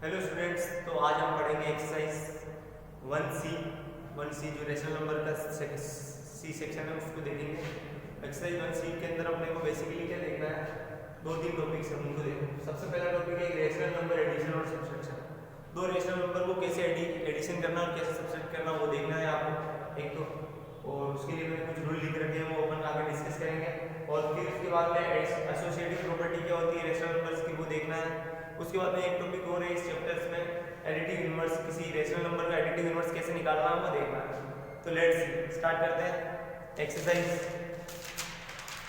Hello students, तो आज हम पढ़ेंगे एक्सरसाइज 1C जो रेशनल नंबर का सी सेक्शन है उसको देखेंगे। एक्सरसाइज 1C के अंदर अपने को बेसिकली क्या देखना है, दो तीन टॉपिक्स हैं उनको देखो। सबसे पहला टॉपिक है रेशनल नंबर एडिशन और सब्सट्रैक्शन। दो रेशनल नंबर को कैसे एडिशन करना और कैसे सब्सट्रैक्ट करना वो देखना है आपको एक तो, और उसके लिए मैंने कुछ रूल लिख रखे हैं वो अपन आगे डिस्कस करेंगे। और फिर उसके बाद में एसोसिएटिव प्रॉपर्टी क्या होती है रेशनल नंबर्स की वो देखना है। उसके बाद में एक टॉपिक और है इस चैप्टर्स में, एडिटिव इनवर्स, किसी रेशनल नंबर का एडिटिव इनवर्स कैसे निकालना है वो देखना है। तो लेट्स स्टार्ट करते हैं एक्सरसाइज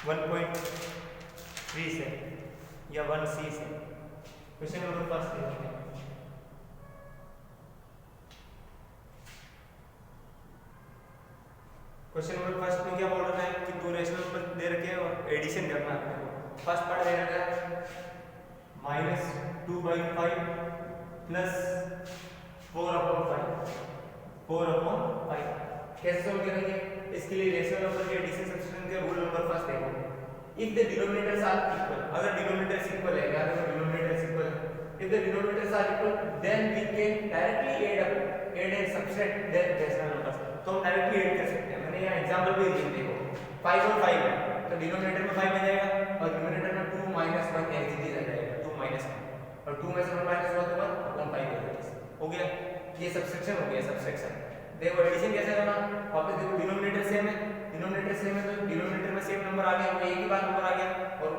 1.3 से या 1C से। क्वेश्चन नंबर फर्स्ट देखते हैं। क्वेश्चन नंबर फर्स्ट में क्या बोल रहा है कि दो रेशनल नंबर दे रखे हैं और एडिशन करना है। फर्स्ट पार्ट दे रखा है -2/5 प्लस 4/5 कैसे सॉल्व करेंगे इसके लिए रेशनल नंबर के एडिशन सब्ट्रैक्शन के रूल नंबर फर्स्ट देखो। If the denominators are equal, अगर डिनोमिनेटर्स इक्वल है, याद रखो डिनोमिनेटर्स इक्वल है, if the denominators are equal then we can directly add and subtract that rational numbers. तो हम डायरेक्टली ऐड कर सकते हैं। मैंने यहाँ एग्जांपल भी दिए, देखो 5 और 5 है तो डिनोमिनेटर में 5 आ जाएगा और न्यूमरेटर में 2 - 1 एज इट इज आ जाएगा, 2 - 1 और 2 में से 1 माइनस हुआ तो 1 अपॉन 5 हो गया। ये सब्ट्रैक्शन हो गया, सब्ट्रैक्शन। देखो एडिशन कैसे करना, वापस देखो डिनोमिनेटर सेम है, डिनोमिनेटर सेम है तो डिनोमिनेटर में सेम नंबर आ गया, वो एक ही बार नंबर आ गया, और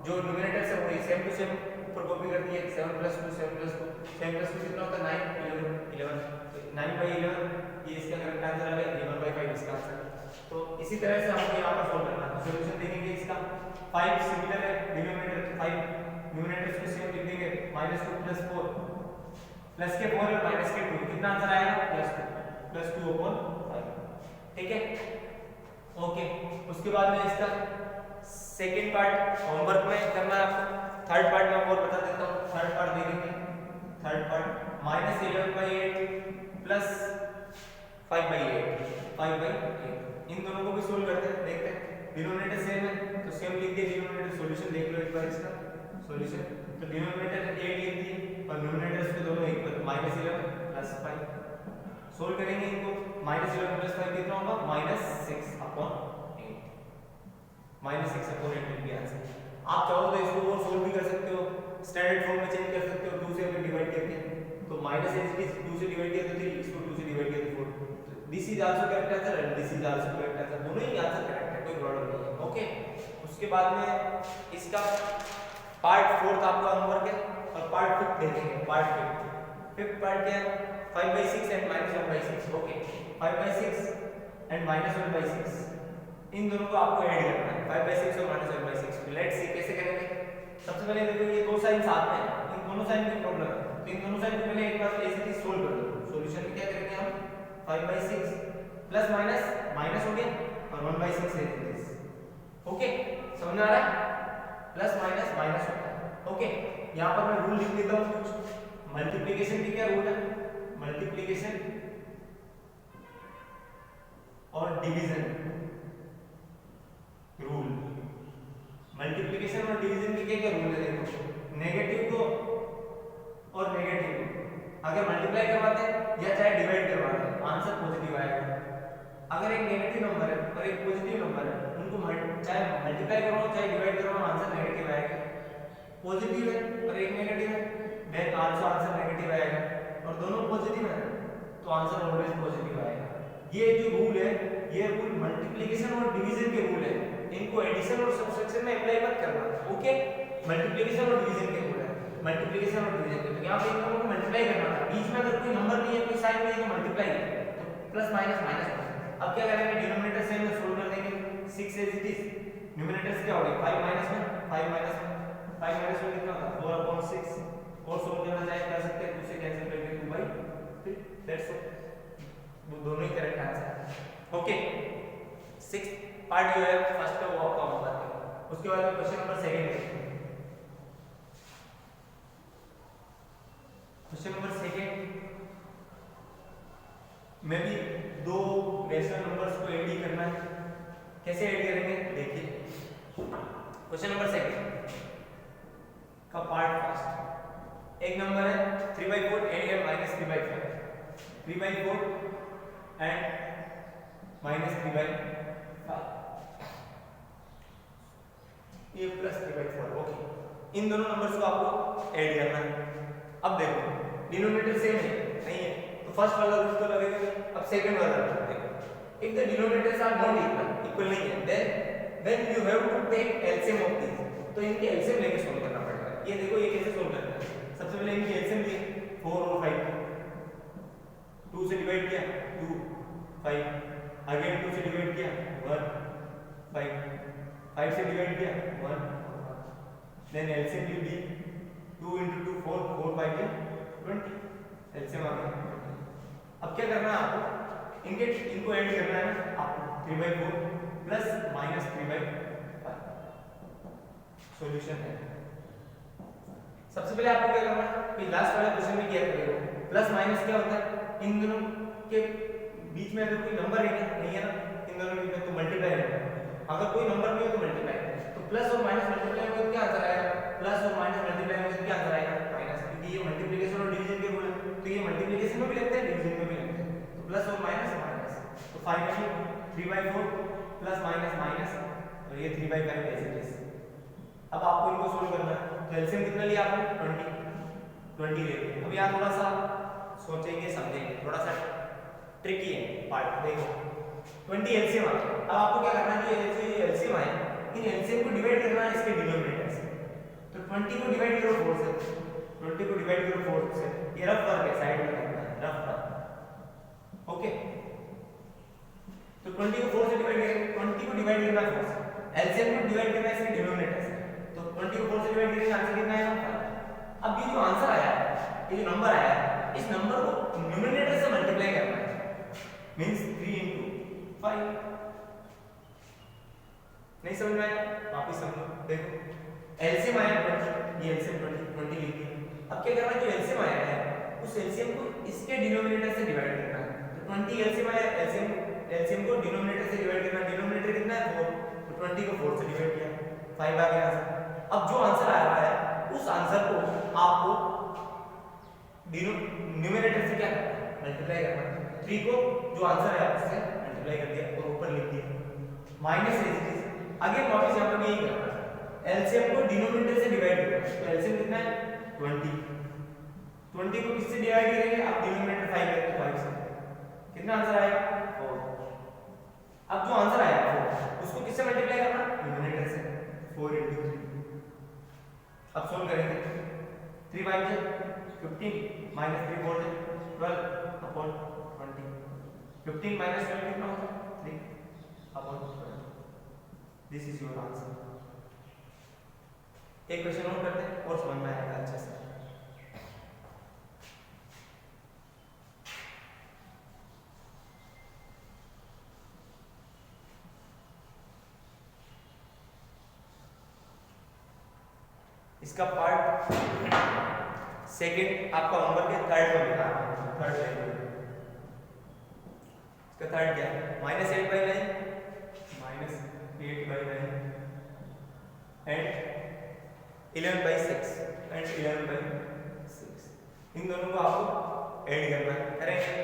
जो न्यूमरेटर से वही सेम टू सेम ऊपर कॉपी कर दिए। 7 + 2 7 + 2 7 + 2 कितना होता है 9 11 9/11 ये इसका करेक्ट आंसर आ गया। 11/5 इसका आंसर। तो इसी तरह से हमको यहाँ पर सॉल्व करना है। सॉल्यूशन देखेंगे इसका 5 सिमिलर है, डिनोमिनेटर 5 न्यूमरेटर्स को सेम लिख देंगे, -2 + 4 प्लस के 4 और माइनस के 2 कितना आंसर आएगा +2/5। ठीक है, ओके। उसके बाद में इसका सेकंड पार्ट होमवर्क में करना है आपको। थर्ड पार्ट में और बता देता हूँ, थर्ड पार्ट देखेंगे। थर्ड पार्ट -11/8 प्लस 5/8 इन दोनों को भी सोल्व करते हैं, देखते हैं। डिनोमिनेटर सेम है तो सेम लिख दिए डिनोमिनेटर। सॉल्यूशन देख लो एक बार इसका सॉल्यूशन। तो डिनोमिनेटर 8 लिख दिए और न्यूमरेटर्स को दोनों इक्वल -11 + 5 सोल्व करेंगे इनको। -11 + 5 कितना होगा -6/8 -6/8 विल बी आंसर। आप चाहो तो इसको और सोल्व भी कर सकते हो, स्टैंडर्ड फॉर्म में चेंज कर सकते हो 2 से डिवाइड करके। तो माइनस एज इट इज 2 से डिवाइड किया तो 3, इसको 2 से डिवाइड किया तो 4। This is also correct answer and this is also correct answer, दोनों ही आंसर करेक्ट है, कोई प्रॉब्लम नहीं है। ओके, उसके बाद में इसका पार्ट 4 आपका होमवर्क है और पार्ट 5 देखेंगे। पार्ट 5 पार्ट क्या है 5/6 एंड -1/6। ओके, 5/6 एंड -1/6 इन दोनों को आपको ऐड करना है, 5/6 और -1/6। लेट्स सी कैसे करेंगे। सबसे पहले देखो ये दो साइन साथ में हैं, इन दोनों साइन की प्रॉब्लम है तो इन दोनों साइन को पहले एक बार ऐसे ही सोल्व कर दो। सॉल्यूशन में क्या करेंगे हम 5/6 प्लस माइनस माइनस हो गया और 1/6 ले लेंगे। ओके, समझ आ रहा है, प्लस माइनस माइनस होता है। ओके, यहाँ पर मैं रूल लिख देता हूँ कुछ। मल्टीप्लिकेशन की क्या रूल है, मल्टीप्लिकेशन और डिवीजन रूल। मल्टीप्लिकेशन और डिवीजन के क्या रूल है, देखो नेगेटिव को और नेगेटिव को अगर मल्टीप्लाई करवाते हैं या चाहे डिवाइड करवाते हैं आंसर पॉजिटिव आएगा। अगर एक नेगेटिव नंबर है और एक पॉजिटिव नंबर है, उनको चाहे मल्टीप्लाई करवाओ चाहे डिवाइड करवाओ आंसर नेगेटिव आएगा। पॉजिटिव है और एक नेगेटिव है देन आल्सो आंसर नेगेटिव आएगा, और दोनों पॉजिटिव है तो आंसर ऑलवेज पॉजिटिव आएगा। ये जो रूल है ये रूल मल्टीप्लिकेशन और डिवीजन के रूल है, इनको एडिशन और सब्ट्रैक्शन में अप्लाई मत करना। ओके, मल्टीप्लिकेशन और डिवीजन के रूल है, मल्टीप्लिकेशन और डिवीजन के। तो यहां पे इन दोनों को मल्टीप्लाई करना है, बीच में अगर कोई नंबर नहीं है कोई साइन नहीं है तो मल्टीप्लाई है, तो प्लस माइनस माइनस। अब क्या करेंगे, डिनोमिनेटर सेम है सोल्व कर देंगे। 6 एज इट इज, न्यूमरेटर्स क्या हो गए 5 - 1 5 - 1 5 - 1 कितना होगा 4/6। और सोल्व करना चाहे कर सकते हैं, 2 से कैंसिल करके 2/3 दैट्स ऑल, वो दोनों ही करेक्ट आंसर है। ओके, 6 पार्ट जो है फर्स्ट का वो आपका होमवर्क है। उसके बाद क्वेश्चन नंबर 2 देखते हैं। क्वेश्चन नंबर 2 में भी दो रेशनल नंबर्स को ऐड ही करना है। कैसे ऐड करेंगे देखिए। क्वेश्चन नंबर 2 का पार्ट फर्स्ट एक नंबर है 3/4 एंड माइनस 3/4, 3/4 एंड माइनस 3/5, ये प्लस 3/4। ओके, इन दोनों नंबर्स को आपको ऐड करना है। अब देखो डिनोमिनेटर सेम है नहीं है, तो फर्स्ट वाला रूल तो लगेगा। अब सेकंड वाला रूल देखो, if the denominators are not equal नहीं है, then you have to take LCM of these, तो इनके एलसीएम लेके सॉल्व करना पड़ेगा। ये देखो ये कैसे सॉल्व करना है, सबसे पहले इनके एलसीएम लिए 4 और 5, 2 से डिवाइड किया 2 5, अगेन 2 से डिवाइड किया 1 5, 5 से डिवाइड किया 1, then LCM will be 2 into 2 4, 4 5 20, LCM आ गया। अब क्या करना है आपको, इनको ऐड करना है आपको 3/4 प्लस माइनस 3/5, सॉल्यूशन है। सबसे पहले आपको क्या करना है कि लास्ट वाले क्वेश्चन में क्या करेगा, प्लस माइनस क्या होता है, इन दोनों के बीच में अगर कोई नंबर है क्या नहीं है ना, इन दोनों के बीच में तो मल्टीप्लाई है, अगर कोई नंबर नहीं हो तो मल्टीप्लाई, तो प्लस और माइनस मल्टीप्लाई होगा तो क्या आंसर आएगा, प्लस और माइनस मल्टीप्लाई होगा तो क्या आंसर आएगा माइनस, क्योंकि ये मल्टीप्लिकेशन और डिवीजन के रूल है, तो ये मल्टीप्लिकेशन में भी लगता है डिवीजन में भी लगता है, तो प्लस और माइनस माइनस, तो फाइनली 3/4 प्लस माइनस माइनस और ये 3/5 ऐसे जैसे। अब आपको इनको सोल्व करना है, तो एलसीएम कितना लिया आपने 20 ले लिया। अब यहाँ थोड़ा सा सोचेंगे समझेंगे, थोड़ा सा ट्रिकी है पार्ट। देखो 20 एलसीएम आ गया, अब आपको क्या करना है, जो एलसीएम आए इन एलसीएम को डिवाइड करना है इसके डिनोमिनेटर से, तो 20 को डिवाइड करो 4 से, 20 को डिवाइड करो 4 से, ये रफ वर्क है साइड में करना है, रफ वर्क। ओके, तो 20 को 4 से डिवाइड करेंगे, 20 को डिवाइड करना 4 से, एलसीएम को डिवाइड करना है इसके डिनोमिनेटर से, तो 20 को 4 से डिवाइड करेंगे, आंसर कितना आएगा 5। अब ये जो आंसर आया है, ये जो नंबर आया है, इस नंबर को न्यूमरेटर से मल्टीप्लाई करना है, मींस 3 into 5। नहीं समझ में आया, वापस समझो। देखो एलसीएम आया 20, ये एलसीएम 20 लिख दिया। अब क्या करना है, जो एलसीएम आया है उस एलसीएम को इसके डिनोमिनेटर से डिवाइड करना है, तो 20 एलसीएम आया, एलसीएम को डिनोमिनेटर से डिवाइड करना, डिनोमिनेटर कितना है 4, तो 20 को 4 से डिवाइड किया 5 आ गया आंसर। अब जो आंसर आ रहा है उस आंसर को आपको न्यूमरेटर से क्या करना है, मल्टीप्लाई करना है। 3 को जो आंसर है उससे मल्टीप्लाई कर दिया और ऊपर लिख दिया माइनस रेजिस्टेंस। अगेन वापस यहां पर भी यही करना है, एलसीएम को डिनोमिनेटर से डिवाइड करना है, तो एलसीएम कितना है 20, 20 को किससे डिवाइड करेंगे, आप डिनोमिनेटर 5 करेंगे 5 से, कितना आंसर आएगा 4। अब जो आंसर आया 4 उसको किससे मल्टीप्लाई करना, न्यूमरेटर से, 4 into 3। अब सॉल्व करेंगे, 3 5 15 माइनस 3 4 12 अपॉन 20, 15 माइनस 12 कितना होता है 3 upon 12। This is your answer. एक क्वेश्चन और करते हैं और समझ में आएगा अच्छे से। इसका पार्ट सेकंड आपका होमवर्क है, थर्ड में लिखा है, थर्ड लेवल। इसका थर्ड क्या है, -8/9 -8/9 एंड 11/6 एंड 11/6, इन दोनों को आपको ऐड करना है। करेंगे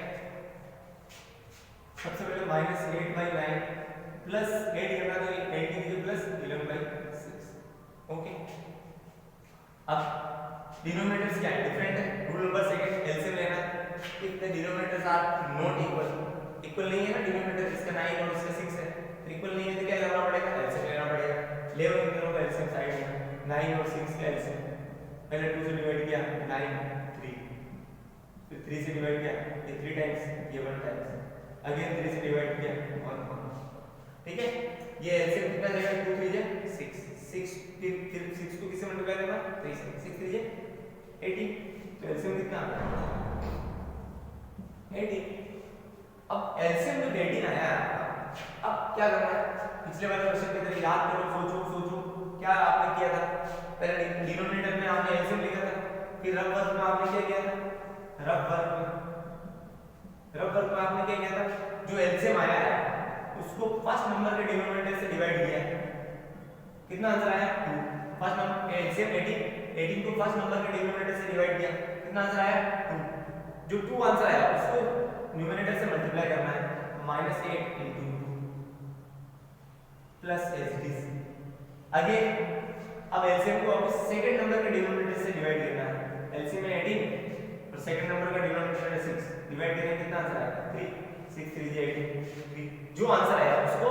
सबसे पहले -8/9 प्लस ऐड करना, तो 8 कीजिए प्लस 11/6। ओके, अब डिनोमिनेटर्स क्या है, डिफरेंट है, रूल नंबर सेकंड एलसीएम लेना है। If the denominators are not equal नहीं है ना, डिनोमिनेटर इसका 9 और इसका 6 है, तो इक्वल नहीं है तो क्या करना पड़ेगा, एलसीएम लेना पड़ेगा। ले इन दोनों का एलसीएम साइड में, 9 और 6 का एलसीएम, पहले 2 से डिवाइड किया 9 3, फिर 3 से डिवाइड किया ये 3 टाइम्स, ये 1 टाइम्स, अगेन 3 से डिवाइड किया 1 1। ठीक है, ये एलसीएम कितना देगा, 2 3 6 6, फिर 6 को किससे मल्टीप्लाई करना, 3 से, 6 3 18, तो एलसीएम कितना आ गया 18। अब एलसीएम जो 18 आया, अब क्या करना है, पिछले वाले क्वेश्चन की तरह याद करो, सोचो क्या आपने किया था। पहले डिनोमिनेटर में आपने एलसीएम लिखा था, फिर रफ वर्क में आपने क्या किया था, रफ वर्क में आपने क्या किया था, जो एलसीएम आया है उसको फर्स्ट नंबर के डिनोमिनेटर से डिवाइड किया है, कितना आंसर आया 2। फर्स्ट नंबर एलसीएम 18 18 को फर्स्ट नंबर के डिनोमिनेटर से डिवाइड किया, कितना आंसर आया 2। जो 2 आंसर आया उसको न्यूमरेटर से मल्टीप्लाई करना है, -8 * 2 प्लस एच अगेन। अब एलसीएम को अब सेकंड नंबर के डिनोमिनेटर से डिवाइड करना है, एलसीएम में 18 और सेकंड नंबर का डिनोमिनेटर है 6, डिवाइड करेंगे कितना आंसर आएगा 3, 6 3 = 18 3। जो आंसर आया उसको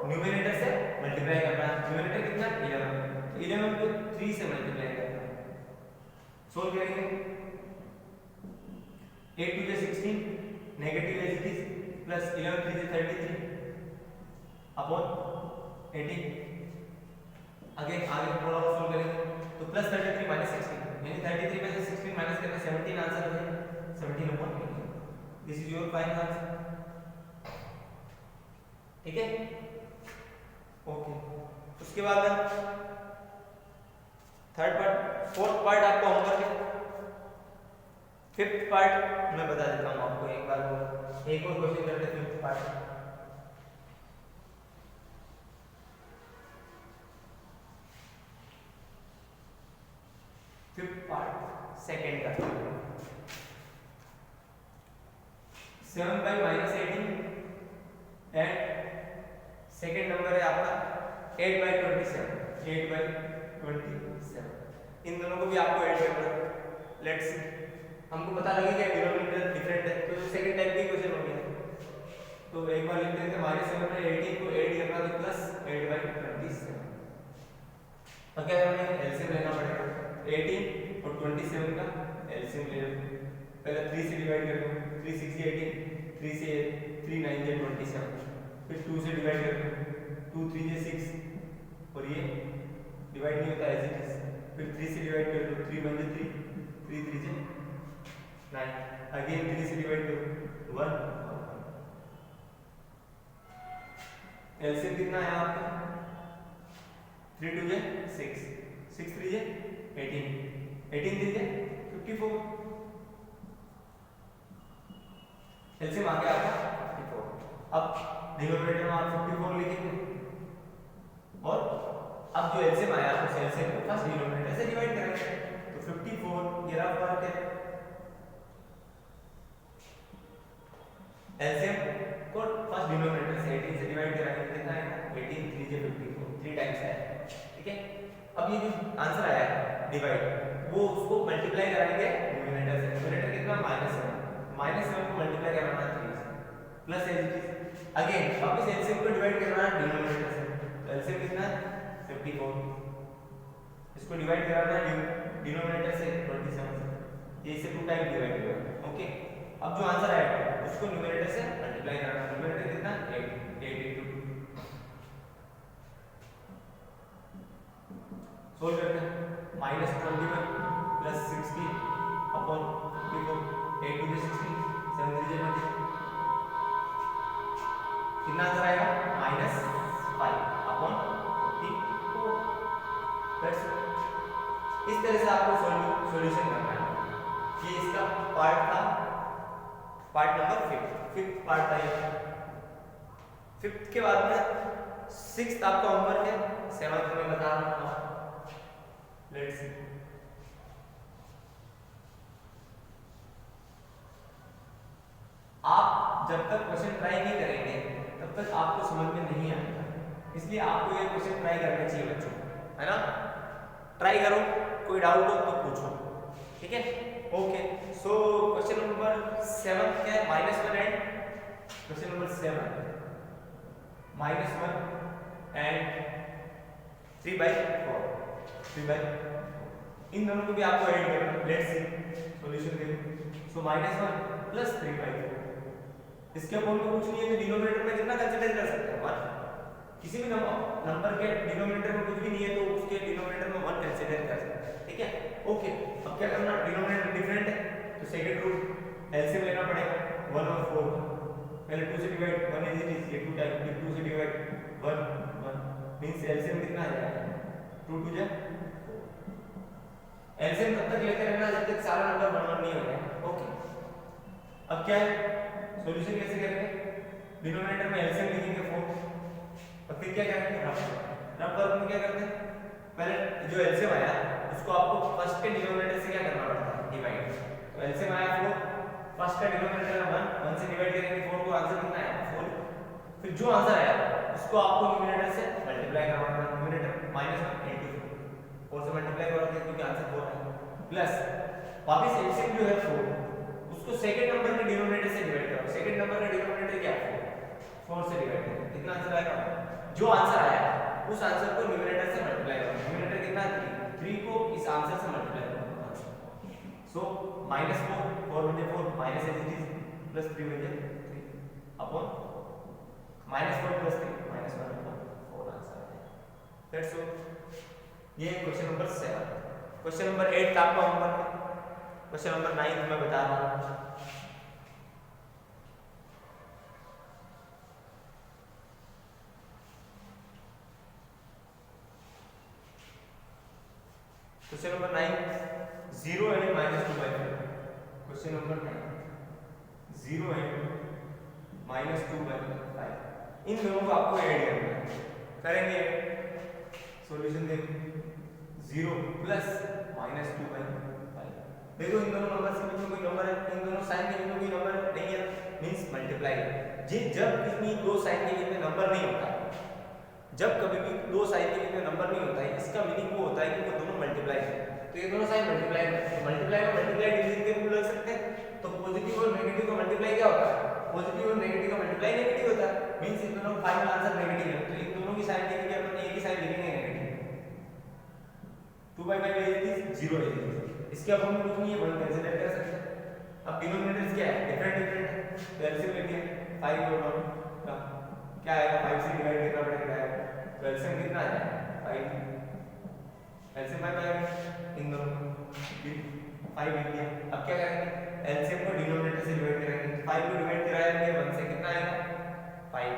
न्यूमरेटर से मल्टीप्लाई करना है, न्यूमरेटर कितना 11, तो 11 को 3 से मल्टीप्लाई करना है, सोल्व करेंगे 8 2 = 16 नेगेटिव एच प्लस 11 3 = 33 अपॉन 18। आगे थोड़ा और सोल्व करेंगे तो प्लस 33 माइनस 16 यानी 33 में से 16 माइनस करने 17 आंसर हो जाएगा 17 upon 18। This is your final answer, ठीक है ओके। उसके बाद थर्ड पार्ट, फोर्थ पार्ट आपका होमवर्क है, फिफ्थ पार्ट मैं बता देता हूँ आपको एक बार, एक और क्वेश्चन करते हैं fifth part. Fifth part second का 7 by -18 एंड सेकेंड नंबर है आपका 8 by 27, 8 by 27। इन दोनों को भी आपको ऐड करना है। लेट्स सी, हमको पता लगेगा डिनोमिनेटर डिफरेंट है तो सेकंड टाइप की क्वेश्चन हो गया। तो एक बार लिख देते हैं -7 में 18 को ऐड करना तो प्लस 8 by 27। अब क्या करना है, एलसीएम लेना पड़ेगा, 18 और 27 का एलसीएम ले लो। पहले 3 से डिवाइड कर दो, 3 6 = 18, 3 से 3 9 = 27, फिर 2 से डिवाइड कर दो, 2 3 = 6 और ये डिवाइड नहीं होता एज इट इज, फिर 3 से डिवाइड कर दो, 3 1 = 3, 3 3 = 9, अगेन 3 से डिवाइड करो 1, एलसीएम कितना है आपका 3 2 = 6, 6 3 = 18, 18 3 = 54, एलसीएम आ गया आपका 54। अब डिनोमिनेटर में आप 54 लिखेंगे और अब जो एलसीएम आया उस एलसीएम को फर्स्ट डिनोमिनेटर से डिवाइड करेंगे, तो 54 ये रहा फर्क है, एलसीएम को फर्स्ट डिनोमिनेटर से 18 से डिवाइड कराएंगे, कितना आएगा 18 3 = 54, 3 टाइम्स आया, ठीक है। अब ये जो आंसर आया है डिवाइड, वो उसको मल्टीप्लाई कराएंगे न्यूमरेटर से, न्यूमरेटर कितना -7 को मल्टीप्लाई करना है 3 से plus as it is, again वापस एलसीएम को डिवाइड करना है डिनोमिनेटर से, तो एलसीएम कितना 54, इसको डिवाइड कराना है डिनोमिनेटर से 27 से, ये इसे 2 टाइम डिवाइड होगा, ओके। अब जो आंसर आएगा उसको न्यूमरेटर से मल्टीप्लाई करना, न्यूमरेटर कितना 8 × 2, सोल्व करते हैं, -21 प्लस 60 अपॉन 54, 8 2 = 16, 7 3 = 20, कितना आंसर आएगा -5 अपॉन 54। दैट्स इस तरह से आपको सॉल्यूशन करना है। ये इसका पार्ट था, पार्ट नंबर फिफ्थ पार्ट था ये। फिफ्थ के बाद में सिक्स्थ आपका होमवर्क है, सेवंथ में बता रहा हूँ, लेट्स सी। आप जब तक क्वेश्चन ट्राई नहीं करेंगे तब तक आपको समझ में नहीं आएगा, इसलिए आपको ये क्वेश्चन ट्राई करना चाहिए बच्चों, है ना। ट्राई करो, कोई डाउट हो तो पूछो, ठीक है ओके। सो क्वेश्चन नंबर 7 क्या है, -1 एंड क्वेश्चन नंबर 7 -1 एंड 3/4, 3/4 इन दोनों को भी आपको ऐड करना। लेट्स सी सॉल्यूशन देखो। सो -1 प्लस 3/4, इसके अपोन को कुछ नहीं है तो डिनोमिनेटर में कितना कंसीडर कर सकते हैं 1, किसी भी नंबर के डिनोमिनेटर में कुछ भी नहीं है तो उसके डिनोमिनेटर में 1 कंसीडर कर सकते हैं, ठीक है ओके। अब क्या करना, डिनोमिनेटर डिफरेंट है तो सेकंड रूट एलसीएम लेना पड़ेगा 1 और 4, पहले 2 से डिवाइड 1 इज इट इज, ये 2 टाइम, फिर 2 से डिवाइड 1 मींस एलसीएम कितना आ जाएगा 2 2 = 4। एलसीएम तब तक लेते रहना जब तक सारा नंबर 1 1 नहीं हो जाए, ओके। अब क्या है, सॉल्यूशन कैसे करेंगे, डिनोमिनेटर में एलसीएम लिखेंगे 4 और फिर क्या करेंगे रफ वर्क में क्या करते हैं पहले जो एलसीएम आया उसको आपको फर्स्ट के डिनोमिनेटर से क्या करना पड़ता है, डिवाइड। तो एलसीएम आया 4, फर्स्ट का डिनोमिनेटर 1 से डिवाइड करेंगे 4 को, आंसर कितना आया 4। फिर जो आंसर आया उसको आपको न्यूमरेटर से मल्टीप्लाई करना पड़ता है, न्यूमरेटर -1 into 4 से मल्टीप्लाई करोगे क्योंकि आंसर 4 है, प्लस वापस एलसीएम जो है 4 उसको सेकंड नंबर के डिनोमिनेटर से डिवाइड करो। सेकंड नंबर का डिनोमिनेटर क्या है 4 से डिवाइड करो, कितना आंसर आएगा, जो आंसर आया उस आंसर को न्यूमरेटर से मल्टीप्लाई करो। न्यूमरेटर कितना है 3 को इस आंसर से मल्टीप्लाई करो। सो -4 4 बटे 4 minus as it is plus 3 बटे 3 अपॉन -4 प्लस 3 -1 अपॉन 4 आंसर है। That's all. ये क्वेश्चन नंबर 7। क्वेश्चन नंबर 8 आपका होमवर्क है। क्वेश्चन नंबर 9 मैं बता रहा हूं। Question number 9 0 and -2/5। Question number 9 0 and -2/5 इन दोनों को आपको ऐड करना है। करेंगे सॉल्यूशन देखो 0 प्लस -2/5। देखो इन दोनों नंबर के बीच में कोई नंबर है, इन दोनों साइन के बीच में कोई नंबर नहीं है, मींस मल्टीप्लाई। जब किसी दो साइन के बीच में नंबर नहीं होता, जब कभी भी दो साइन के बीच में नंबर नहीं होता है, इसका मीनिंग वो होता है कि वो दोनों मल्टीप्लाई है। तो ये दोनों साइन मल्टीप्लाई है, मल्टीप्लाई में मल्टीप्लाई डिवीजन के रूल लग सकते हैं। तो पॉजिटिव और नेगेटिव का मल्टीप्लाई क्या होता है, पॉजिटिव और नेगेटिव का मल्टीप्लाई नेगेटिव होता है, मींस इन दोनों का फाइनल आंसर नेगेटिव है। तो इन दोनों की साइन लेके क्या अपन एक ही साइन लिखेंगे नेगेटिव। 2/5 इज 0 है, इसके अब हम कुछ नहीं है, वन कंसीडर कर सकते हैं। अब डिनोमिनेटर्स क्या है, डिफरेंट है, तो एलसीएम लेके 5 और 1 का क्या आएगा, 5 से डिवाइड करना पड़ेगा। तो एलसीएम कितना आ जाएगा 5, एलसीएम 5 आएगा इन दोनों का 5 लिख दिया। अब क्या करेंगे, एलसीएम को डिनोमिनेटर से डिवाइड करेंगे। 5 को डिवाइड कराएंगे 1 से, कितना आएगा 5।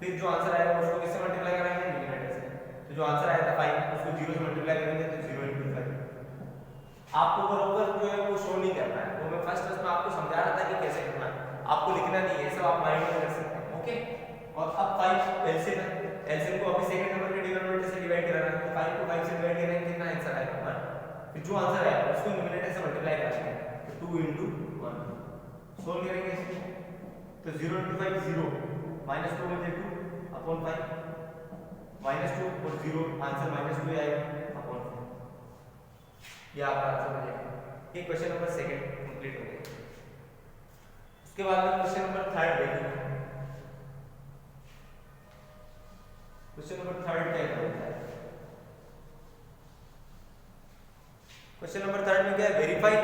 फिर जो आंसर आएगा उसको किससे मल्टीप्लाई कराएंगे, डिनोमिनेटर से। तो जो आंसर आया था 5 उसको 0 से मल्टीप्लाई करेंगे तो 0 into 5। आपको बराबर जो है वो शो नहीं करना है, वो मैं फर्स्ट में आपको समझा रहा था कि कैसे करना है, आपको लिखना नहीं है, सब आप माइंड में कर सकते हैं। ओके, और अब 5 एलसीएम है, एलसीएम को अभी सेकंड नंबर के डिनोमिनेटर से डिवाइड कराना है। तो 5 को 5 से डिवाइड करेंगे कितना आंसर आएगा 1। फिर जो आंसर आएगा उसको न्यूमरेटर से मल्टीप्लाई करेंगे तो 2 into 1। सोल्व करेंगे इसको तो 0 into 5 0, -2 बटे 2 अपॉन 5, -2 और 0 आंसर -2 आएगा अपॉन 4। ये आपका आंसर हो जाएगा। ये क्वेश्चन नंबर 2 कंप्लीट हो गया। उसके बाद में क्वेश्चन नंबर 3 देखेंगे। क्वेश्चन नंबर 3 क्या होता है, क्वेश्चन नंबर 3 में क्या है, verify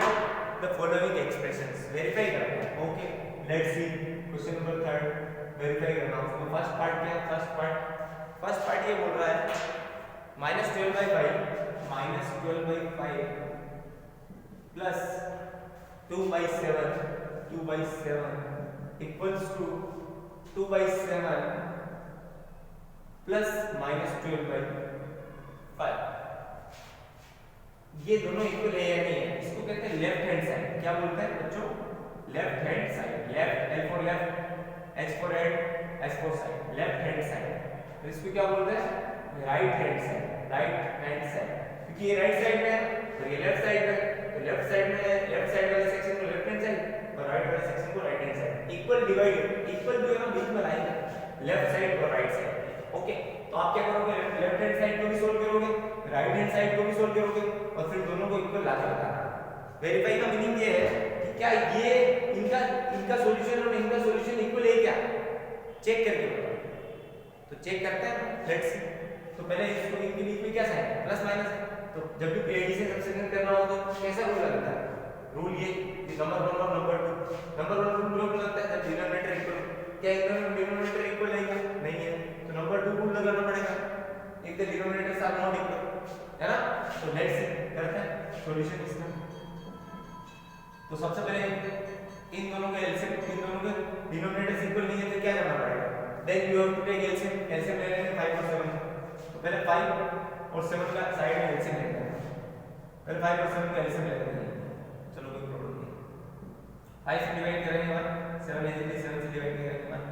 the following expressions. Verify करना है। Okay, let's see question number 3 verify करना है। उसमें फर्स्ट पार्ट क्या है, फर्स्ट पार्ट ये बोल रहा है -12/5 प्लस 2/7 इक्वल्स टू 2/7 प्लस -12/5। ये दोनों इक्वल है या नहीं है, इसको कहते हैं लेफ्ट हैंड साइड। क्या बोलते हैं बच्चों, left hand side. Left, L for left, H for head, S for side, left hand side. तो इसको क्या बोलते हैं, right hand side, right hand side. क्योंकि ये राइट साइड में है और ये लेफ्ट साइड में, तो लेफ्ट साइड में लेफ्ट साइड वाले सेक्शन को लेफ्ट हैंड साइड और राइट वाले सेक्शन को right hand side. Equal divided, equal जो है ना बीच में लाएंगे लेफ्ट साइड और राइट साइड। ओके, तो आप क्या करोगे, लेफ्ट हैंड साइड को भी सोल्व करोगे, राइट हैंड साइड को भी सोल्व करोगे और फिर दोनों को इक्वल लाके बताना। वेरीफाई का मीनिंग ये है कि क्या ये इनका सॉल्यूशन और इनका सॉल्यूशन इक्वल है क्या, चेक करके बताओ। तो चेक करते हैं, लेट्स सी। तो पहले इसको इनके बीच में क्या साइन है, प्लस माइनस है। तो जब भी एडिशन सब्ट्रैक्शन करना हो तो कैसा रूल लगता है, रूल ये नंबर 1 और नंबर 2। नंबर 1 रूल लगता है जब डिनोमिनेटर इक्वल, क्या डिनोमिनेटर इक्वल है क्या, नहीं है, तो नंबर 2 रूल लगाना पड़ेगा if the denominators are not equal, है ना। तो लेट्स सी करते हैं सॉल्यूशन इसका। तो सबसे पहले इन दोनों के एलसीएम, इन दोनों के डिनोमिनेटर्स इक्वल नहीं है तो क्या करना पड़ेगा, then you have to take LCM. LCM ले लेंगे 5 और 7। तो पहले 5 और 7 का साइड में एलसीएम लेते हैं, पहले 5 और 7 का एलसीएम लेते हैं। चलो कोई प्रॉब्लम नहीं, 5 से डिवाइड करेंगे 1, 7 से डिवाइड करेंगे 1,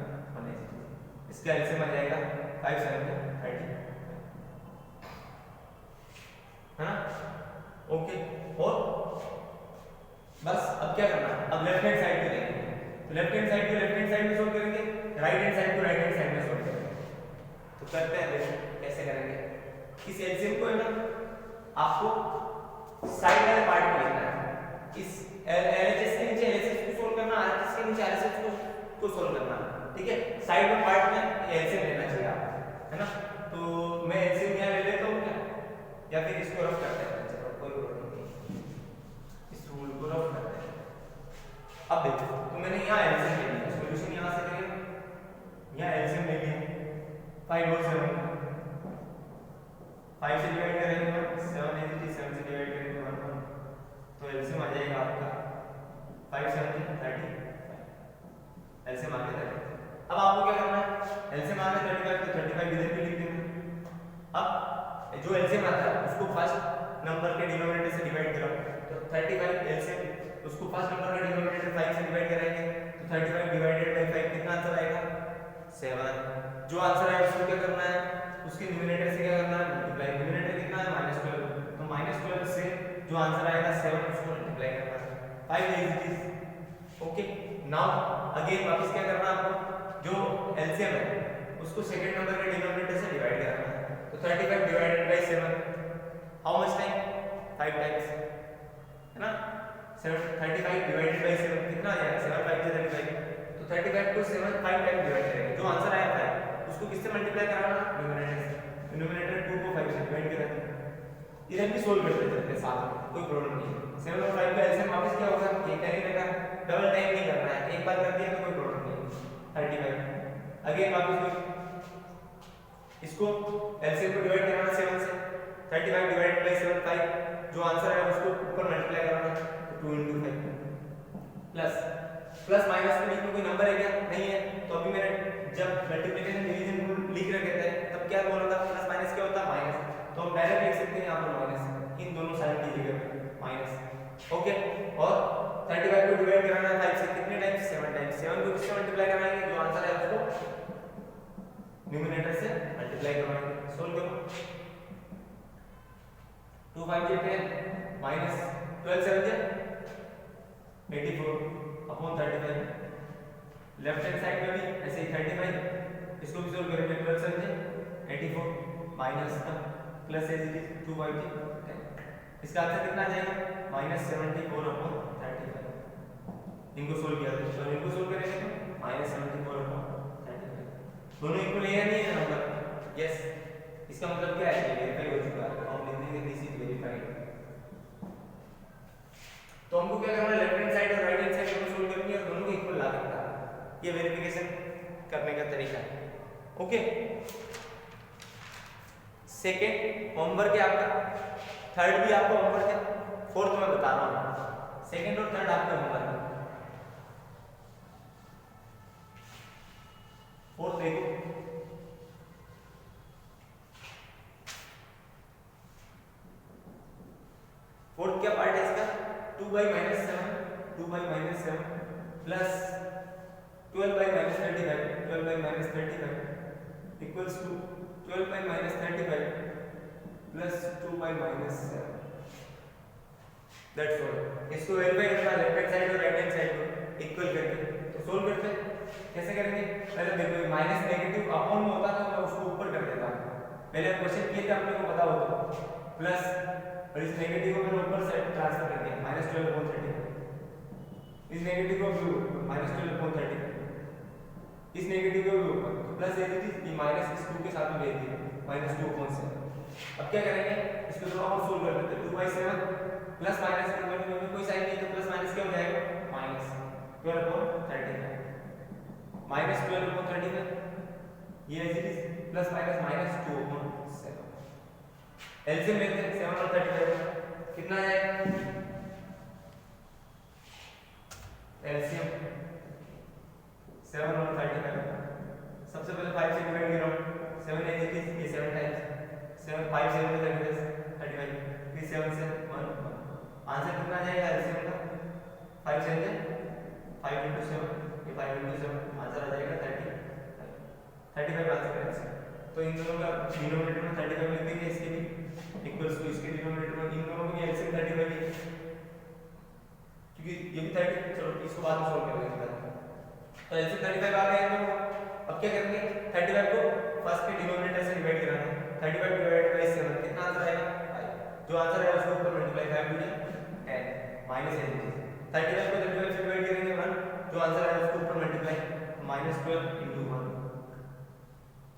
इसका एलसीएम आ जाएगा 5 7 30। ओके, और बस अब क्या करना है, अब लेफ्ट हैंड साइड पे देखेंगे, तो लेफ्ट हैंड साइड को लेफ्ट हैंड साइड में सोल्व करेंगे, राइट हैंड साइड को राइट हैंड साइड में सोल्व करेंगे। तो करते हैं, देखो कैसे करेंगे। इस एलसीएम को है ना आपको साइड वाले पार्ट में लिखना है, इस एलएचएस के नीचे एलएचएस को सोल्व करना, आरएचएस के नीचे आरएचएस को सोल्व करना, ठीक है। साइड में पार्ट में एलसीएम लेना चाहिए आपको, है ना। तो मैं एलसीएम यहाँ ले लेता हूँ क्या, या फिर इसको रफ करते हैं, चलो कोई प्रॉब्लम नहीं, इस रूल को रफ करते हैं। अब देखो, तो मैंने यहाँ एलसीएम ले लिया, सॉल्यूशन यहाँ से करेंगे, यहाँ एलसीएम ले लिया, 5 और 7, 5 से डिवाइड करेंगे 7 है, 7 से डिवाइड करेंगे 1, तो एलसीएम आ जाएगा आपका 5 7 35, एलसीएम आ गया 35। अब आपको क्या करना है, एलसीएम आ गया 35 तो 35 इधर भी लिख देंगे। अब जो एलसीएम आता है उसको फर्स्ट नंबर के डिनोमिनेटर से डिवाइड करो, तो 35 एलसीएम उसको फर्स्ट नंबर के डिनोमिनेटर 5 से डिवाइड करेंगे, तो 35 डिवाइडेड बाय 5 कितना आंसर आएगा 7। जो आंसर है उसको क्या करना है, उसके न्यूमरेटर से क्या करना है, मल्टीप्लाई। न्यूमरेटर कितना है -12, तो -12 से जो आंसर आएगा 7 उसको मल्टीप्लाई करना है, 5 is this. Okay, now again वापस क्या करना है आपको, जो एलसीएम है उसको सेकंड नंबर के डिनोमिनेटर से डिवाइड करना है, तो 35 divided by 7 how much time, 5 times, है ना। 35 डिवाइडेड बाय 7 कितना आ जाएगा, 7 5 से 35, तो 35 को 7 5 टाइम डिवाइड करेंगे, जो आंसर आया 5 उसको किससे मल्टीप्लाई कराना, न्यूमरेटर से। न्यूमरेटर 2 को 5 से डिवाइड करा दिया, इधर भी सोल्व करते चलते साथ में, कोई प्रॉब्लम नहीं है। 7 और 5 का एलसीएम वापस क्या होगा, ये क्या नहीं रहेगा, डबल टाइम नहीं करना है, एक बार कर दिया तो कोई प्रॉब्लम नहीं। 35 अगेन वापस इसको एलसीएम को डिवाइड कराना 7 से, 35 डिवाइडेड बाय 7 5, जो आंसर है उसको ऊपर मल्टीप्लाई कराना, तो 2 * 5 प्लस माइनस के बीच में कोई नंबर है क्या, नहीं है, तो अभी मैंने जब मल्टीप्लिकेशन डिवीजन रूल लिख रखे थे तब क्या बोला था, प्लस माइनस क्या होता है माइनस, तो हम डायरेक्ट लिख सकते हैं यहाँ पर माइनस, इन दोनों साइड की जगह माइनस। ओके, और 35 को डिवाइड कराना है 5 से, कितने टाइम्स, 7 टाइम्स। 7 को किससे मल्टीप्लाई कराएंगे, जो आंसर है उसको न्यूमरेटर से मल्टीप्लाई करवाएंगे, सोल्व करो। 2 5 10 -12 7 84 अपॉन 35। लेफ्ट हैंड साइड में भी ऐसे ही 35, इसको भी सोल्व करेंगे, 12 7 84 माइनस का प्लस है 2 5 10, इसका आंसर कितना आ जाएगा -74 अपॉन 35। इनको सोल्व किया तो इनको सोल्व करेंगे तो -74 अपॉन 35, दोनों इक्वल है या नहीं है नंबर, यस। इसका मतलब क्या है, ये वेरीफाई हो चुका है, हम लिख देंगे दिस इज वेरीफाइड। तो हमको क्या करना है, लेफ्ट हैंड साइड और राइट हैंड साइड दोनों सोल्व करनी है और दोनों को इक्वल ला देना, ये वेरिफिकेशन करने का तरीका है। ओके, सेकंड होमवर्क है आपका, थर्ड भी आपका होमवर्क है, फोर्थ मैं बता रहा हूँ, सेकंड और थर्ड आपका होमवर्क है। फोर्थ देखो, फोर्थ क्या पार्ट है इसका, 2 by -7 plus 12 by -35, 12 by -35 equals to 12 by -35 plus 2 by -7, that's all. इसको वेरीफाई करना लेफ्ट हैंड साइड और राइट हैंड साइड को इक्वल करके, तो सोल्व करते हैं। कैसे करेंगे, पहले देखो माइनस नेगेटिव अपॉन में होता तो मैं उसको ऊपर कर देता हूँ, पहले क्वेश्चन किए थे अपने को पता हो तो, प्लस और इस नेगेटिव को मैंने ऊपर साइड ट्रांसफर कर दिया -12/30, इस नेगेटिव को भी -12/30, इस नेगेटिव को भी ऊपर, तो प्लस ये थी माइनस इस 2 के साथ में भेज दिया -2/7। अब क्या करेंगे, इसको थोड़ा और सोल्व कर लेते हैं, 2/7 प्लस माइनस के में कोई साइन नहीं तो प्लस माइनस क्या हो जाएगा -12/35 -12/35, ये as it is plus minus -2/7। LCM लेते हैं 7 और 35 कितना आ जाएगा, एलसीएम 7 और 35, सबसे पहले 5 से डिवाइड कर रहा हूं, 7 एज इट इज, ये 7 टाइम्स 7 5 7 में 35, फिर 7 से 1, आंसर कितना आ जाएगा एलसीएम का, 5 7 5 × 7, ये 5 × 7 आंसर आ जाएगा 35 आंसर करेंगे। तो इन दोनों का डिनोमिनेटर में 35 लिख देंगे, इसके भी इक्वल्स टू इसके डिनोमिनेटर में इन दोनों में एलसीएम 35 है, क्योंकि ये भी 30। चलो इसको बाद में सॉल्व कर लेंगे। तो एलसीएम 35 आ गया इन दोनों का। अब क्या करेंगे, 35 को फर्स्ट के डिनोमिनेटर से डिवाइड कराना है। 35 डिवाइडेड बाय 7 कितना आंसर आएगा 5। जो आंसर है उसको ऊपर मल्टीप्लाई 5 टू 10 माइनस 35 को 35 से डिवाइड करेंगे 1, जो आंसर है उसको ऊपर मल्टीप्लाई -12 into 1,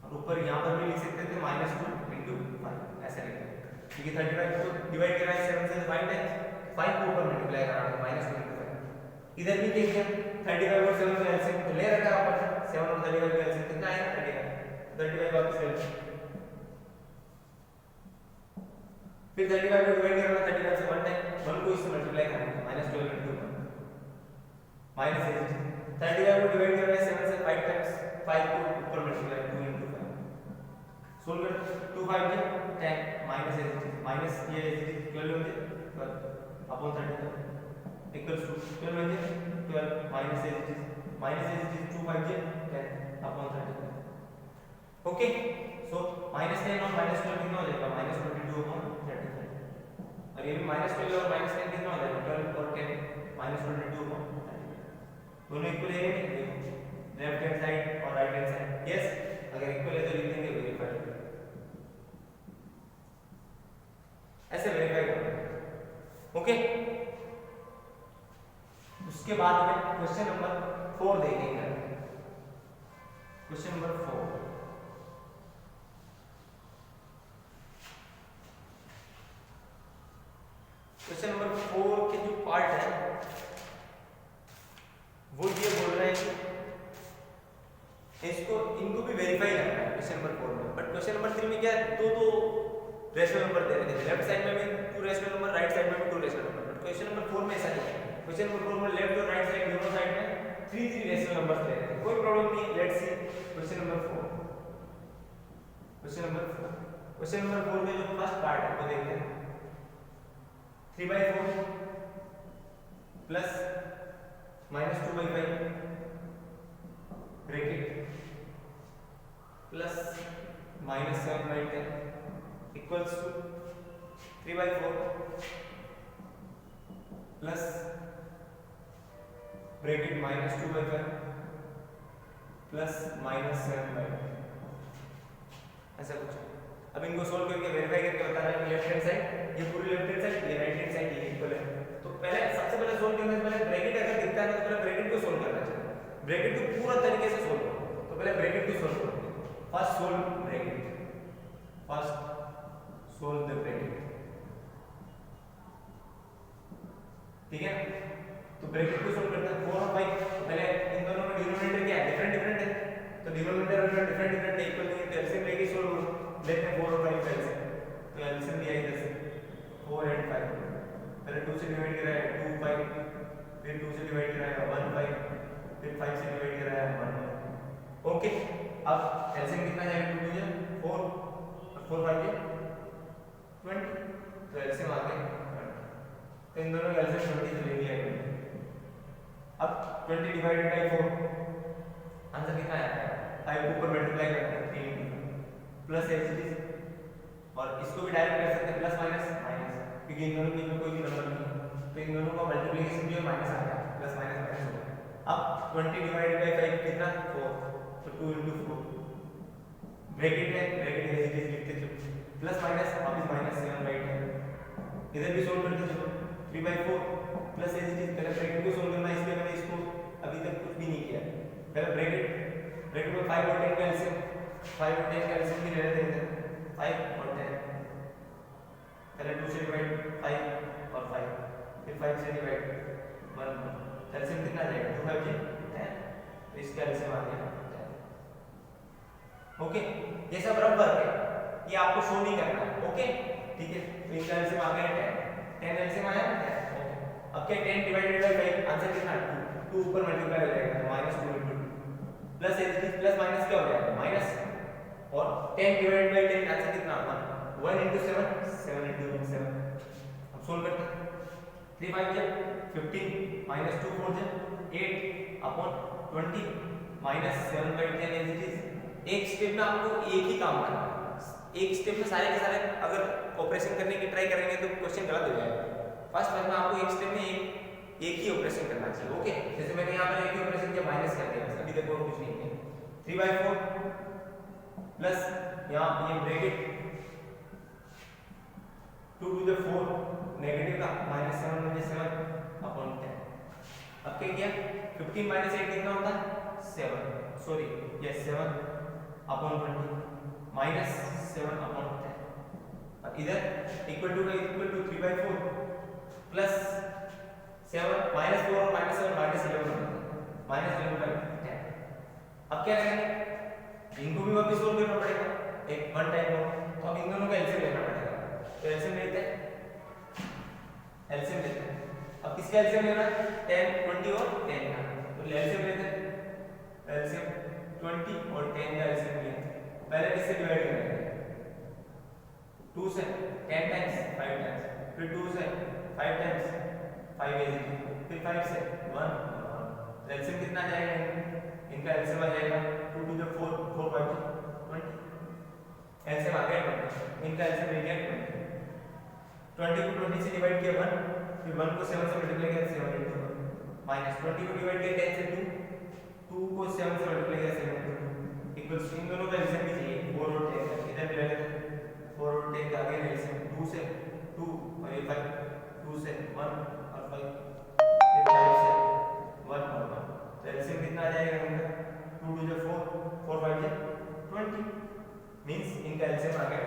और ऊपर यहां पर भी लिख सकते थे -2 into 5 ऐसे लिखेंगे, क्योंकि 35 को डिवाइड करा है 7 से 5 टाइम्स, 5 को ऊपर मल्टीप्लाई करा है -2 into 5। इधर भी देखिए 35 और 7 का एलसीएम तो ले रखा है ऊपर, 7 और 35 का एलसीएम कितना आएगा 35 वापस ले, फिर 35 को डिवाइड करना 35 से 1 टाइम, 1 को इससे मल्टीप्लाई करना है -12 into 1 माइनस 35 को डिवाइड करना है 7 से 5 टाइम्स, 5 को ऊपर मल्टीप्लाई 2 into 5 सोल्व कर 2 5 10 माइनस ये 12 होते 12 अपॉन 35 इक्वल्स टू 12 होते 12 माइनस 2 5 10 अपॉन 35। ओके, सो -10 और -12 कितना हो जाएगा -22 अपॉन 35, और ये भी -12 और -10 कितना हो जाएगा 12 और 10 -22 अपॉन 35। दोनों इक्वल है नहीं, लेफ्ट हैंड साइड और राइट हैंड साइड यस, अगर इक्वल है तो लिख देंगे वेरीफाई, ऐसे वेरीफाई करना। ओके, उसके बाद में क्वेश्चन नंबर 4 देखेंगे। क्वेश्चन नंबर 4, क्वेश्चन नंबर 4 के जो पार्ट है वो ये बोल रहे हैं कि इसको इनको भी वेरीफाई करना है क्वेश्चन नंबर 4 में, बट क्वेश्चन नंबर 3 में क्या है, दो रेशनल नंबर दे रहे थे, लेफ्ट साइड में भी 2 रेशनल नंबर, राइट साइड में भी 2 rational number, but question number 4 में ऐसा नहीं है। क्वेश्चन नंबर 4 में लेफ्ट और राइट साइड दोनों साइड में 3 रेशनल नंबर्स दे रहे थे, कोई प्रॉब्लम नहीं। Let's see question number 4। Question number 4 में जो फर्स्ट पार्ट है वो देखते हैं, 3/4 plus -2/5 bracket plus -7/10 equals to 3/4 plus bracket -2/5 plus -7/10 ऐसा कुछ। अब इनको सोल्व करके वेरीफाई करके बता रहा है कि लेफ्ट हैंड साइड ये पूरी लेफ्ट हैंड साइड, ये राइट हैंड साइड ये इक्वल है। तो पहले सबसे पहले सोल्व करने से पहले ब्रैकेट अगर दिखता है तो पहले ब्रैकेट को सोल्व करना चाहिए, ब्रैकेट को पूरा तरीके से सोल्व करो। तो पहले ब्रैकेट को सोल्व करो, first solve bracket, first solve the bracket, ठीक है। तो ब्रैकेट को सोल्व करते हैं 4 और 5, तो पहले इन दोनों में डिनोमिनेटर क्या है, डिफरेंट है, तो डिनोमिनेटर अगर डिफरेंट है इक्वल नहीं है तो एलसीएम लेके सोल्व लेते हैं 4 और 5 का एलसीएम। तो एलसीएम दिया इधर से 4 and 5, पहले 2 से डिवाइड करा है 2 5, फिर 2 से डिवाइड करा है 1 5, फिर 5 से डिवाइड करा है 1 1। ओके, अब एलसीएम कितना जाएगा 2 2 4 और 4 5 20, तो एलसीएम आ गया 20। तो इन दोनों का एलसीएम 20 से ले लिया है। अब 20 डिवाइडेड बाय 4 आंसर कितना आया 5 ऊपर मल्टीप्लाई करते हैं 3 प्लस एचडी, और इसको भी डायरेक्ट कर सकते हैं प्लस माइनस, क्योंकि इन दोनों के बीच में कोई भी नंबर नहीं है, तो इन दोनों का मल्टीप्लिकेशन जो है माइनस आ गया, प्लस माइनस माइनस हो गया। अब 20 डिवाइडेड बाय 5 कितना 4, तो 2 into 4 ब्रैकेट में ब्रैकेट एचडी लिखते चलो, प्लस माइनस वापस -7/10, इधर भी सोल्व करते चलो 3/4 प्लस एचडी, पहले ब्रैकेट को सोल्व करना है, इसलिए मैंने इसको अभी तक कुछ भी नहीं किया। पहले ब्रैकेट में 5 और 10 का एलसीएम, 5 और 10 का एलसीएम भी ले लेते हैं, 5 और 10, पहले 2 से डिवाइड 5 और 5, फिर 5 से डिवाइड 1, एलसीएम कितना जाएगा 2 5 10, तो इसका एलसीएम आ गया 10। ओके, ये सब रफ वर्क है, ये आपको शो नहीं करना है। ओके, ठीक है, तो इसका एलसीएम आ गया 10 एलसीएम आया 10। ओके, अब क्या 10 डिवाइडेड बाय 5 आंसर कितना 2 ऊपर मल्टीप्लाई हो जाएगा -2 into 2 plus HD plus minus क्या हो जाएगा माइनस, और 10 डिवाइडेड बाय 10 आंसर कितना 1 into 7 7 into 7। अब सोल्व करते हैं 3 5 जा 15 -2 4 जा 8 अपॉन 20 -7/10 एज इट इज एक स्टेप में आपको एक ही काम करना है, एक स्टेप में सारे के सारे अगर ऑपरेशन करने की ट्राई करेंगे तो क्वेश्चन गलत हो जाएगा। फर्स्ट में आपको एक स्टेप में एक ही ऑपरेशन करना चाहिए। ओके, जैसे मैंने यहाँ पर एक ही ऑपरेशन किया, माइनस कर दिया, अभी तक और कुछ नहीं किया। 3/4 प्लस यहाँ ये ब्रैकेट 2 to the 4 नेगेटिव का -7 म्हणजे 7/10। अब क्या किया, 15 - 8 कितना होता है 7, सॉरी यस 7/20 -7/10। अब इधर इक्वल टू का इक्वल टू 3/4 प्लस 7 -4 और -7 -11 -11/10। अब क्या करेंगे, इनको भी वापस सोल्व करना पड़ेगा एक वन टाइम में, तो अब इन दोनों का एलसीएम लेना पड़ेगा। तो एलसीएम लेते हैं, एलसीएम लेते हैं। अब किसका एलसीएम लेना है, 10 20 और 10 का, तो एलसीएम लेते हैं। एलसीएम 20 और 10 का एलसीएम लिया, पहले किससे डिवाइड करेंगे, 2 से 10 टाइम्स 5 टाइम्स, फिर 2 से 5 टाइम्स 5 इज, फिर 5 से 1। तो एलसीएम कितना आ जाएगा, इनका एलसीएम आ जाएगा 2 to the 4 4/20। एलसीएम आ गया 20, इनका एलसीएम ले लिया 20 को 20 से डिवाइड किया 1, फिर 1 को 7 से मल्टीप्लाई किया 7 × 1 माइनस 20 को डिवाइड किया 10 से 2 को 7 से मल्टीप्लाई किया 7 × 2 इक्वल्स इन दोनों का एलसीएम भी चाहिए 4 और 10 इधर भी लगा 4 और 10 का आगे एलसीएम 2 से 2 और ये 5, 2 से 1 और 5, ये 5 से 1 और 1। तो एलसीएम कितना आ जाएगा इनका 2 to the 4 4/5 20 मींस इनका एलसीएम आ गया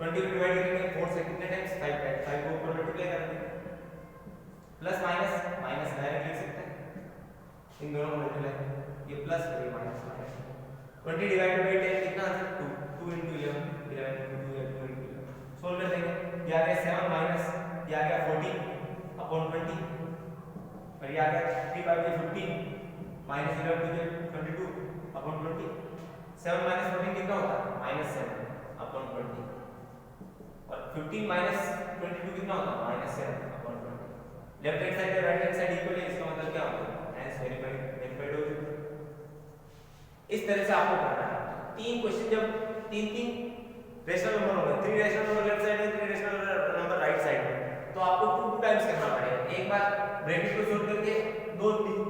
20 को डिवाइड करेंगे 4 से कितने टाइम्स 5 को ऊपर मल्टीप्लाई करेंगे प्लस माइनस डायरेक्ट लिख सकते हैं, इन दोनों को मल्टीप्लाई ये प्लस और ये माइनस 20 डिवाइडेड बाय 10 कितना आंसर 2 × 11 11 × 2 2 × 11 सॉल्व कर देंगे। ये आ गया 7 माइनस ये आ गया 14/20 और ये आ गया 3/15 -11 to the 22/20। 7 - 14 कितना होता है -7/20 और 15 - 22 कितना होता है -7/20। लेफ्ट हैंड साइड और राइट हैंड साइड इक्वल है, इसका मतलब क्या होता है हैंस वेरीफाइड हो चुका। इस तरह से आपको करना है। तीन क्वेश्चन जब तीन रेशनल नंबर होंगे, 3 रेशनल नंबर लेफ्ट साइड में 3 रेशनल नंबर राइट साइड में, तो आपको 2 टाइम्स करना पड़ेगा। एक बार ब्रैकेट को सोल्व करके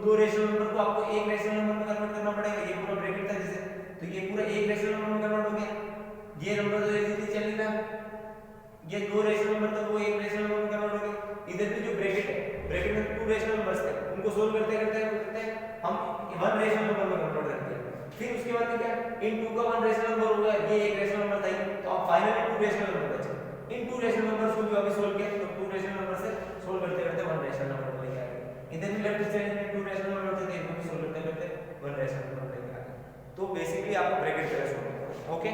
दो रेशनल नंबर को आपको एक रेशनल नंबर में कन्वर्ट करना पड़ेगा। ये पूरा ब्रैकेट था जैसे, तो ये पूरा एक रेशनल नंबर में कन्वर्ट हो गया। ये नंबर तो इजीली चल नहीं रहा, ये 2 रेशनल नंबर था वो एक रेशनल नंबर में कन्वर्ट हो गया। इधर भी जो ब्रैकेट है, ब्रैकेट में 2 रेशनल नंबर्स थे, उनको सोल्व करते करते हम 1 रेशनल नंबर में कन्वर्ट कर दिया। फिर उसके बाद क्या, इन 2 का 1 रेशनल नंबर हो गया, ये एक रेशनल नंबर था, तो अब फाइनली 2 रेशनल नंबर बचे। इन 2 रेशनल नंबर्स को भी अभी सोल्व किया, तो 2 रेशनल नंबर से सोल्व करते करते 1 रेशनल नंबर लेके आ गए। इधर भी लेफ्ट साइड में 2 रेशनल नंबर थे, इनको भी सोल्व करते करते 1 रेशनल नंबर लेके आ गए। तो बेसिकली आपको ब्रैकेट तरह सोल्व करना है। ओके।